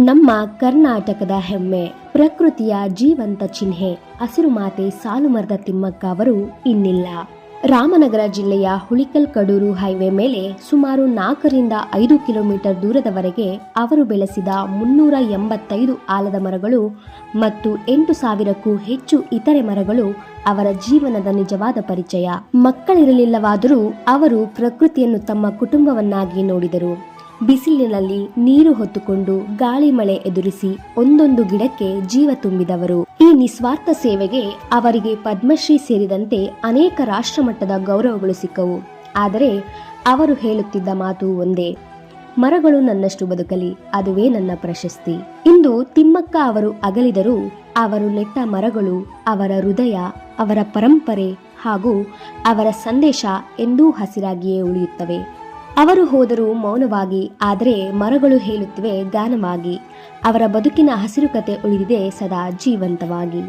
ನಮ್ಮ ಕರ್ನಾಟಕದ ಹೆಮ್ಮೆ, ಪ್ರಕೃತಿಯ ಜೀವಂತ ಚಿಹ್ನೆ, ಹಸಿರು ಮಾತೆ ಸಾಲುಮರದ ತಿಮ್ಮಕ್ಕ ಅವರು ಇನ್ನಿಲ್ಲ. ರಾಮನಗರ ಜಿಲ್ಲೆಯ ಹುಲಿಕಲ್ ಕಡೂರು ಹೈವೇ ಮೇಲೆ ಸುಮಾರು 4ರಿಂದ 5 ಕಿಲೋಮೀಟರ್ ದೂರದವರೆಗೆ ಅವರು ಬೆಳೆಸಿದ 385 ಆಲದ ಮರಗಳು ಮತ್ತು 8,000ಕ್ಕೂ ಹೆಚ್ಚು ಇತರೆ ಮರಗಳು ಅವರ ಜೀವನದ ನಿಜವಾದ ಪರಿಚಯ. ಮಕ್ಕಳಿರಲಿಲ್ಲವಾದರೂ ಅವರು ಪ್ರಕೃತಿಯನ್ನು ತಮ್ಮ ಕುಟುಂಬವನ್ನಾಗಿ ನೋಡಿದರು. ಬಿಸಿಲಿನಲ್ಲಿ ನೀರು ಹೊತ್ತುಕೊಂಡು ಗಾಳಿ ಮಳೆ ಎದುರಿಸಿ ಒಂದೊಂದು ಗಿಡಕ್ಕೆ ಜೀವ ತುಂಬಿದವರು. ಈ ನಿಸ್ವಾರ್ಥ ಸೇವೆಗೆ ಅವರಿಗೆ ಪದ್ಮಶ್ರೀ ಸೇರಿದಂತೆ ಅನೇಕ ರಾಷ್ಟ್ರಮಟ್ಟದ ಗೌರವಗಳು ಸಿಕ್ಕವು. ಆದರೆ ಅವರು ಹೇಳುತ್ತಿದ್ದ ಮಾತು ಒಂದೇ: ಮರಗಳು ನನ್ನಷ್ಟು ಬದುಕಲಿ, ಅದುವೇ ನನ್ನ ಪ್ರಶಸ್ತಿ. ಇಂದು ತಿಮ್ಮಕ್ಕ ಅವರು ಅಗಲಿದರೂ ಅವರು ನೆಟ್ಟ ಮರಗಳು, ಅವರ ಹೃದಯ, ಅವರ ಪರಂಪರೆ ಹಾಗೂ ಅವರ ಸಂದೇಶ ಎಂದೂ ಹಸಿರಾಗಿಯೇ ಉಳಿಯುತ್ತವೆ. ಅವರು ಹೋದರೂ ಮೌನವಾಗಿ, ಆದರೆ ಮರಗಳು ಹೇಳುತ್ತಿವೆ ಗಾನವಾಗಿ. ಅವರ ಬದುಕಿನ ಹಸಿರು ಕತೆ ಉಳಿದಿದೆ ಸದಾ ಜೀವಂತವಾಗಿ.